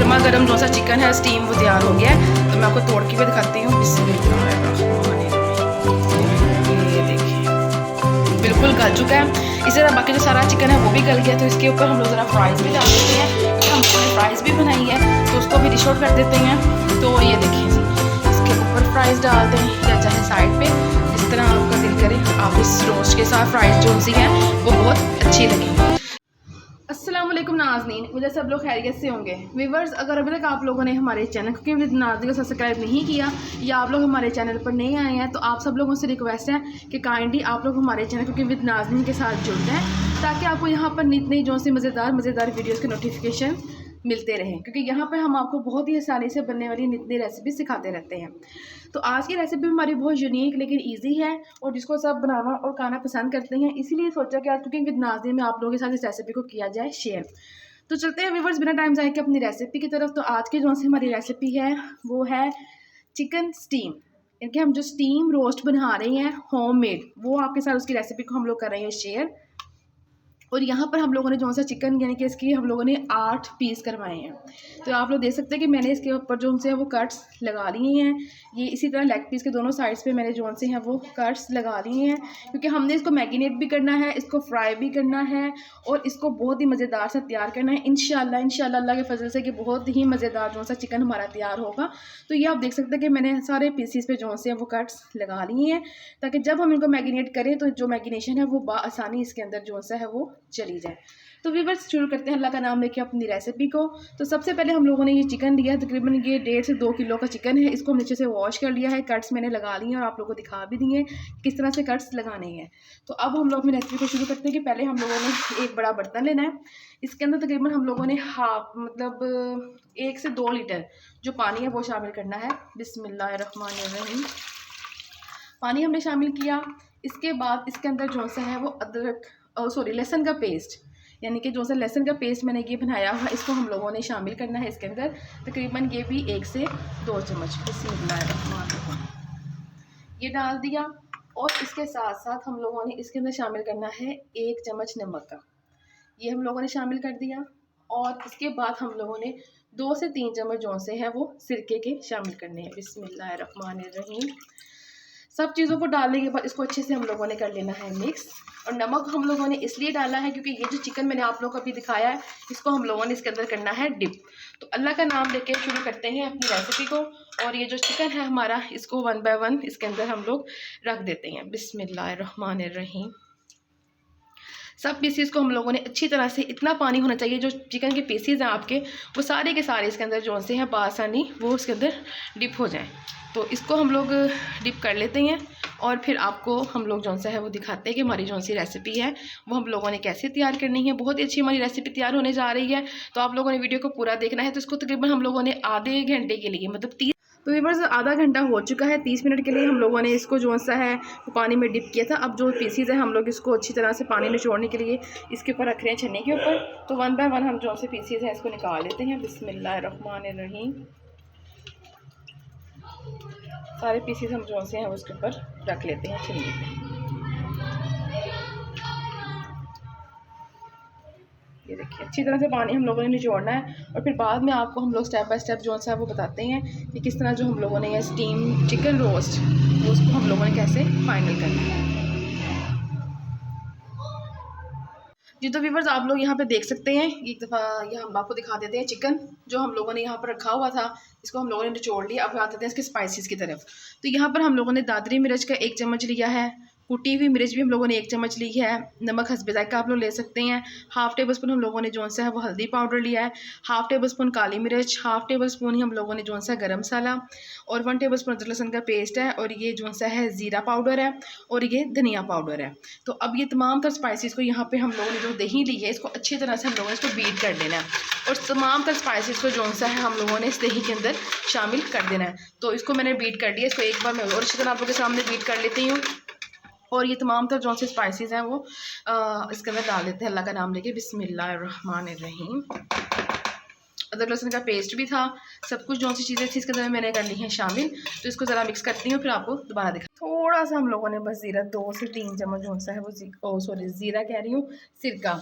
गर्मा गर्म जो सा चिकन है स्टीम वो तैयार हो गया है। तो मैं आपको तोड़ के भी दिखाती हूँ। ये देखिए बिल्कुल गल चुका है। इसी तरह बाकी जो सारा चिकन है वो भी गल गया। तो इसके ऊपर हम लोग ज़रा फ्राइज़ भी डाल देते हैं, क्योंकि हमने फ्राइज़ भी बनाई है तो उसको भी डिश आउट कर देते हैं। तो ये देखिए इसके ऊपर फ्राइज़ डाल दें या चाहे साइड पे, जिस तरह आपका दिल करे। आप इस रोस्ट के साथ फ्राइज़ जो सी हैं वो बहुत अच्छी लगेंगी। अस्सलाम वालेकुम नाज़नीन, मुझे सब लोग खैरियत से होंगे। व्यूअर्स, अगर अभी तक आप लोगों ने हमारे चैनल कुकिंग विद नाज़नीन को सब्सक्राइब नहीं किया या आप लोग हमारे चैनल पर नहीं आए हैं, तो आप सब लोगों से रिक्वेस्ट है कि काइंडली आप लोग हमारे चैनल कुकिंग विद नाज़नीन के साथ जुड़ जाएँ, ताकि आपको यहाँ पर नित नई जो सी मज़ेदार वीडियोज़ के नोटिफिकेशन मिलते रहें, क्योंकि यहाँ पर हम आपको बहुत ही आसानी से बनने वाली नित नई रेसिपी सिखाते रहते हैं। तो आज की रेसिपी हमारी बहुत यूनिक लेकिन इजी है और जिसको सब बनाना और खाना पसंद करते हैं, इसीलिए सोचा कि आज कुकिंग विद नाज़नीन में आप लोगों के साथ इस रेसिपी को किया जाए शेयर। तो चलते हैं व्यूअर्स बिना टाइम जाए के अपनी रेसिपी की तरफ। तो आज की जो सी हमारी रेसिपी है वो है चिकन स्टीम, इनके हम जो स्टीम रोस्ट बना रहे हैं होममेड, वो आपके साथ उसकी रेसिपी को हम लोग कर रहे हैं शेयर। और यहाँ पर हम लोगों ने जो सा चिकन यानी कि इसकी हम लोगों ने 8 पीस करवाए हैं। तो आप लोग देख सकते हैं कि मैंने इसके ऊपर जो उनसे है वो कट्स लगा लिए हैं। ये इसी तरह लेग पीस के दोनों साइड्स पे मैंने जो से हैं वो कट्स लगा लिए हैं, क्योंकि हमने इसको मैगिनेट भी करना है, इसको फ्राई भी करना है और इसको बहुत ही मज़ेदार सा तैयार करना है। इंशाल्लाह अल्लाह के फजल से कि बहुत ही मज़ेदार जो सा चिकन हमारा तैयार होगा। तो ये आप देख सकते हैं कि मैंने सारे पीसीस पे जो से हैं वो कट्स लगा लिए हैं, ताकि जब हम इनको मैगिनेट करें तो जो मैगिनेशन है वो आसानी इसके अंदर जो सा है वो चली जाए। तो व्यूअर्स शुरू करते हैं अल्लाह का नाम लेके अपनी रेसिपी को। तो सबसे पहले हम लोगों ने ये चिकन लिया है, तकरीबन ये 1.5 से 2 किलो का चिकन है। इसको हम नीचे से वॉश कर लिया है, कट्स मैंने लगा लिए और आप लोगों को दिखा भी दिए किस तरह से कट्स लगाने हैं। तो अब हम लोग अपनी रेसिपी को शुरू करते हैं कि पहले हम लोगों ने एक बड़ा बर्तन लेना है। इसके अंदर तकरीबन हम लोगों ने 1 से 2 लीटर जो पानी है वो शामिल करना है। बिस्मिल्लाहिर्रहमानिर्रहीम। पानी हमने शामिल किया। इसके बाद इसके अंदर जो सा है वो लहसुन का पेस्ट, यानी कि जो सा लहसुन का पेस्ट मैंने ये बनाया हुआ, इसको हम लोगों ने शामिल करना है इसके अंदर। तकरीबन ये भी 1 से 2 चम्मच बिस्मिल्लाहिर्रहमानिर्रहीम ये डाल दिया। और इसके साथ साथ हम लोगों ने इसके अंदर शामिल करना है 1 चम्मच नमक का, ये हम लोगों ने शामिल कर दिया। और इसके बाद हम लोगों ने 2 से 3 चम्मच जो से हैं वो सिरके के शामिल करने हैं। बिस्मिल्लाहिर्रहमानिर्रहीम। सब चीज़ों को डालने के बाद इसको अच्छे से हम लोगों ने कर लेना है मिक्स। और नमक हम लोगों ने इसलिए डाला है क्योंकि ये जो चिकन मैंने आप लोगों को अभी दिखाया है, इसको हम लोगों ने इसके अंदर करना है डिप। तो अल्लाह का नाम लेके शुरू करते हैं अपनी रेसिपी को। और ये जो चिकन है हमारा, इसको 1 बाय 1 इसके अंदर हम लोग रख देते हैं। बिस्मिल्लाहिर्रहमानिर्रहीम। सब पीसीस को हम लोगों ने अच्छी तरह से, इतना पानी होना चाहिए जो चिकन के पीसीस हैं आपके, वो सारे के सारे इसके अंदर जो से हैं बासानी वो उसके अंदर डिप हो जाएं। तो इसको हम लोग डिप कर लेते हैं और फिर आपको हम लोग जो सा है वो दिखाते हैं कि हमारी जो सी रेसिपी है वो हम लोगों ने कैसे तैयार करनी है। बहुत ही अच्छी हमारी रेसिपी तैयार होने जा रही है, तो आप लोगों ने वीडियो को पूरा देखना है। तो इसको तकरीबन हम लोगों ने आधे घंटे के लिए, मतलब 30, तो व्यूअर्स आधा घंटा हो चुका है। 30 मिनट के लिए हम लोगों ने इसको जो सा है वो पानी में डिप किया था। अब जो पीसीज है हम लोग इसको अच्छी तरह से पानी निचोड़ने के लिए इसके ऊपर रख रहे हैं, छन्नी के ऊपर। तो 1 बाय 1 हम जो से पीसीज हैं इसको निकाल लेते हैं। बिस्मिल्लाहिर्रहमानिर्रहीम। सारे पीसीस हम जो से हैं उसके ऊपर रख लेते हैं छन्नी पे। ये देखिए अच्छी तरह से पानी हम लोगों ने निचोड़ना है और फिर बाद में आपको हम लोग स्टेप बाय स्टेप जो सा है वो बताते हैं कि किस तरह जो हम लोगों ने ये स्टीम चिकन रोस्ट वो उसको हम लोगों ने कैसे फाइनल करना है। जी तो व्यूअर्स आप लोग यहाँ पे देख सकते हैं, एक दफ़ा ये हम आपको दिखा देते हैं चिकन जो हम लोगों ने यहाँ पर रखा हुआ था, इसको हम लोगों ने निचोड़ लिया। अब आते हैं इसके स्पाइसेस की तरफ। तो यहाँ पर हम लोगों ने दादरी मिर्च का 1 चम्मच लिया है, कुटी हुई मिर्च भी हम लोगों ने 1 चम्मच ली है, नमक हस्बे जायका आप लोग ले सकते हैं। 1/2 टेबल स्पून हम लोगों ने जो सा है वो हल्दी पाउडर लिया है, 1/2 टेबल स्पून काली मिर्च, 1/2 टेबल स्पून ही हम लोगों ने जो सा गरम मसाला और 1 टेबल स्पून अदरक लहसुन का पेस्ट है, और ये जो सा है ज़ीरा पाउडर है और ये धनिया पाउडर है। तो अब ये तमाम तर स्पाइसेस को यहाँ पे हम लोगों ने जो दही ली है इसको अच्छी तरह से हम लोगों ने इसको बीट कर देना है और तमाम तर स्पाइसेस को जो सा है हम लोगों ने इस दही के अंदर शामिल कर देना है। तो इसको मैंने बीट कर दिया, इसको एक बार मैं और अच्छी तरह आप लोगों के सामने बीट कर लेती हूँ। और ये तमाम तर जो से स्पाइसेस हैं वो इसके अंदर डाल देते हैं अल्लाह का नाम लेके। बिस्मिल्लाहिर्रहमानिर्रहीम। अदरक लहसुन का पेस्ट भी था, सब कुछ जो सी चीज़ें थी इसके अंदर मैंने कर ली हैं शामिल। तो इसको ज़रा मिक्स करती हूँ, फिर आपको दोबारा दिखा। थोड़ा सा हम लोगों ने बस ज़ीरा 2 से 3 चम्मच जो सा है वो ज़ीरा कह रही हूँ, सिरका।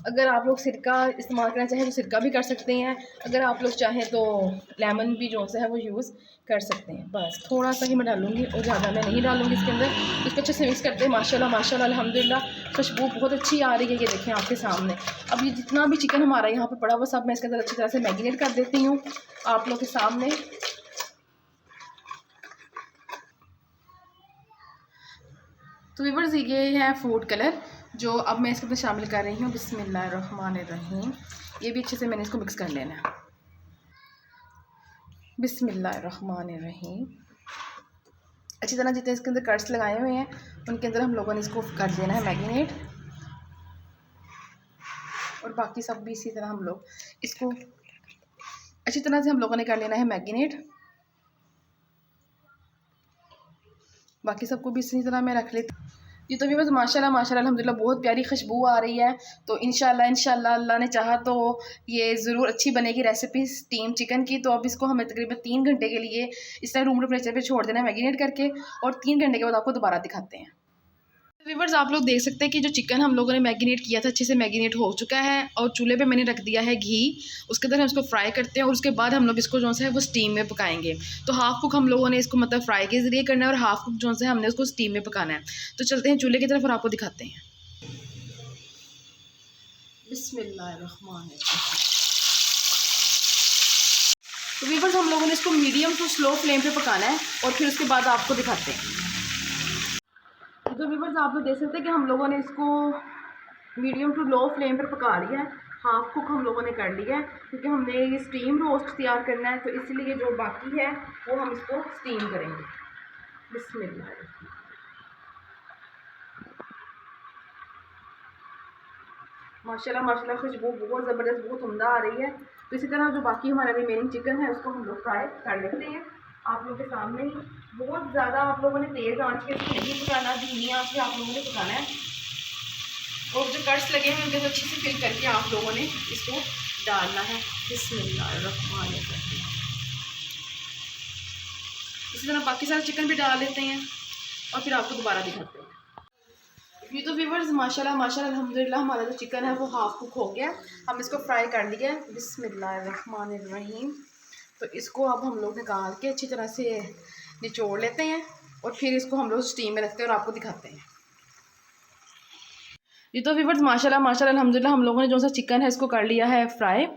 अगर आप लोग सिरका इस्तेमाल करना चाहें तो सिरका भी कर सकते हैं, अगर आप लोग चाहें तो लेमन भी जो सा है वो यूज़ कर सकते हैं। बस थोड़ा सा ही मैं डालूँगी और ज़्यादा मैं नहीं डालूँगी इसके अंदर। इसको अच्छे से मिक्स करते हैं। माशाल्लाह माशाल्लाह अल्हम्दुलिल्लाह खुशबू बहुत अच्छी आ रही है, ये देखें आपके सामने। अब ये जितना भी चिकन हमारा यहाँ पर पड़ा हुआ सब मैं इसके अंदर अच्छी तरह से मैरिनेट कर देती हूँ आप लोग के सामने। तो व्यूअर्स ये है फूड कलर जो अब मैं इसके अंदर शामिल कर रही हूँ। बिस्मिल्लाहिर्रहमानिर्रहीम। ये भी अच्छे से मैंने इसको मिक्स कर लेना है। बिस्मिल्लाहिर्रहमानिर्रहीम। अच्छी तरह जितने इसके अंदर कट्स लगाए हुए हैं उनके अंदर हम लोगों ने इसको कर देना है मैरिनेट, और बाकी सब भी इसी तरह हम लोग इसको अच्छी तरह से हम लोगों ने कर लेना है मैरिनेट। बाकी सबको भी इसी तरह मैं रख लेती। ये तो भी बस माशाल्लाह माशाल्लाह अल्हम्दुलिल्लाह बहुत प्यारी खुशबू आ रही है। तो इंशाल्लाह अल्लाह ने चाहा तो ये ज़रूर अच्छी बनेगी रेसिपी स्टीम चिकन की। तो अब इसको हमें तकरीबन 3 घंटे के लिए इस तरह रूम टेम्परेचर पे छोड़ देना है मैरिनेट करके, और 3 घंटे के बाद आपको दोबारा दिखाते हैं। व्यूअर्स आप लोग देख सकते हैं कि जो चिकन हम लोगों ने मैरिनेट किया था अच्छे से मैरिनेट हो चुका है, और चूल्हे पे मैंने रख दिया है घी। उसके अंदर हम इसको फ्राई करते हैं और उसके बाद हम लोग इसको जो है वो स्टीम में पकाएंगे। तो हाफ़ कुक हम लोगों ने इसको मतलब फ्राई के ज़रिए करना है, और हाफ़ कुक जो है हमने उसको स्टीम में पकाना है। तो चलते हैं चूल्हे की तरफ और आपको दिखाते हैं। बिस्मिल्लाहिर्रहमानिर्रहीम। तो व्यूअर्स हम लोगों ने इसको मीडियम टू स्लो फ्लेम पे पकाना है, और फिर उसके बाद आपको दिखाते हैं। तो व्यूअर्स आप लोग देख सकते हैं कि हम लोगों ने इसको मीडियम टू लो फ्लेम पर पका लिया है। हाफ़ कुक हम लोगों ने कर लिया है, क्योंकि हमने ये स्टीम रोस्ट तैयार करना है, तो इसलिए जो बाकी है वो हम इसको स्टीम करेंगे। बिस्मिल्लाह। माशाल्लाह माशाल्लाह खुशबू बहुत ज़बरदस्त बहुत उम्दा आ रही है। तो इसी तरह जो बाकी हमारा रिमेनिंग चिकन है उसको हम लोग फ्राई कर लेते हैं आप लोगों के सामने ही। बहुत ज़्यादा आप लोगों ने तेज़ आंच पे नहीं पकाना, धीमी आंच पे आप लोगों ने पकाना है। और जो कट्स लगे हैं उनके तो अच्छे से फिल करके आप लोगों ने इसको डालना है। बिस्मिल्लाहिर्रहमानिर्रहीम। इसी तरह बाकी सारे चिकन भी डाल लेते हैं और फिर आपको दोबारा दिखाते हैं। ये तो व्यूअर्स माशाल्लाह माशाल्लाह अल्हम्दुलिल्लाह हमारा जो चिकन है वो हाफ़ कुक हो गया। हम इसको फ्राई कर लिया है। बिस्मिल्लाहिर्रहमानिर्रहीम। तो इसको अब हम लोग निकाल के अच्छी तरह से निचोड़ लेते हैं, और फिर इसको हम लोग स्टीम में रखते हैं और आपको दिखाते हैं। ये तो व्यूअर्स माशाल्लाह माशाल्लाह अल्हम्दुलिल्लाह हम लोगों ने जो सा चिकन है इसको कर लिया है फ्राई,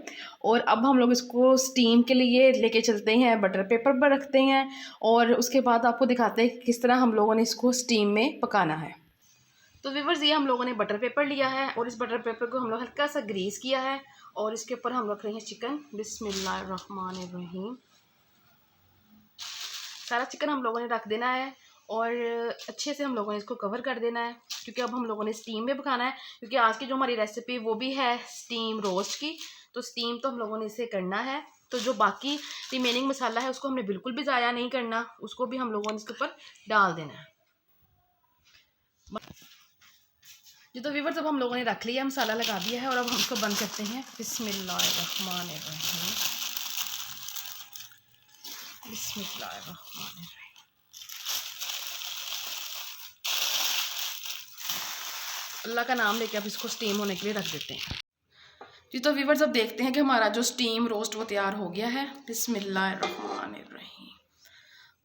और अब हम लोग इसको स्टीम के लिए लेके चलते हैं, बटर पेपर पर रखते हैं, और उसके बाद आपको दिखाते हैं किस तरह हम लोगों ने इसको स्टीम में पकाना है। तो व्यूअर्स ये हम लोगों ने बटर पेपर लिया है, और इस बटर पेपर को हम लोग हल्का सा ग्रीस किया है, और इसके ऊपर हम रख रहे हैं चिकन। बिस्मिल्लाहिर्रहमानिर्रहीम। सारा चिकन हम लोगों ने रख देना है, और अच्छे से हम लोगों ने इसको कवर कर देना है, क्योंकि अब हम लोगों ने स्टीम में पकाना है। क्योंकि आज की जो हमारी रेसिपी वो भी है स्टीम रोस्ट की, तो स्टीम तो हम लोगों ने इसे करना है। तो जो बाकी रिमेनिंग मसाला है उसको हमने बिल्कुल भी ज़ाया नहीं करना, उसको भी हम लोगों ने इसके ऊपर डाल देना है। जी तो व्यूअर्स अब हम लोगों ने रख लिया, मसाला लगा दिया है, और अब हम इसको बंद करते हैं। बिस्मिल्लाहिर्रहमानिर्रहीम। बिस्मिल्लाहिर्रहमानिर्रहीम। अल्लाह का नाम लेके अब इसको स्टीम होने के लिए रख देते हैं। जी तो व्यूअर्स अब देखते हैं कि हमारा जो स्टीम रोस्ट वो तैयार हो गया है। बिस्मिल्लाहिर्रहमानिर्रहीम।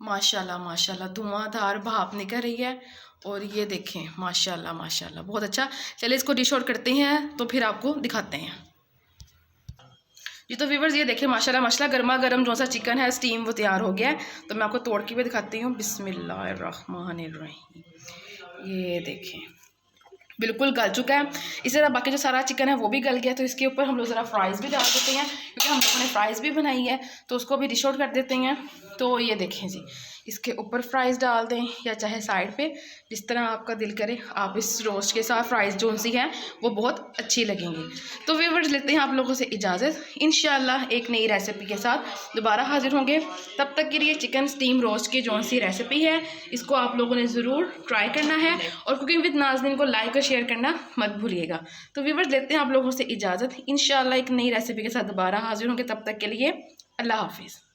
माशाल्लाह माशाल्लाह धुआंधार भाप निकल रही है, और ये देखें माशाल्लाह माशाल्लाह बहुत अच्छा। चलिए इसको डिश आउट करते हैं तो फिर आपको दिखाते हैं। जी तो व्यूअर्स ये देखें माशाल्लाह माशाल्लाह गर्मा गर्म जो सा चिकन है स्टीम वो तैयार हो गया है। तो मैं आपको तोड़ के भी दिखाती हूँ। बिस्मिल्लाहिर्रहमानिर्रहीम। ये देखें बिल्कुल गल चुका है। इसी तरह बाकी जो सारा चिकन है वो भी गल गया। तो इसके ऊपर हम लोग ज़रा फ्राइज़ भी डाल देते हैं, क्योंकि हम लोगों ने फ्राइज़ भी बनाई है, तो उसको भी डिश आउट कर देते हैं। तो ये देखें जी इसके ऊपर फ्राइज़ डाल दें या चाहे साइड पे, जिस तरह आपका दिल करे आप इस रोस्ट के साथ फ्राइज़ जो सी हैं वो बहुत अच्छी लगेंगी। तो व्यूअर्स लेते हैं आप लोगों से इजाज़त, इंशाल्लाह एक नई रेसिपी के साथ दोबारा हाजिर होंगे। तब तक के लिए चिकन स्टीम रोस्ट की जो सी रेसिपी है इसको आप लोगों ने ज़रूर ट्राई करना है और कुकिंग विद नाज़नीन को लाइक और शेयर करना मत भूलिएगा। तो व्यूअर्स लेते हैं आप लोगों से इजाज़त, इंशाल्लाह एक नई रेसिपी के साथ दोबारा हाजिर होंगे। तब तक के लिए अल्लाह हाफिज़।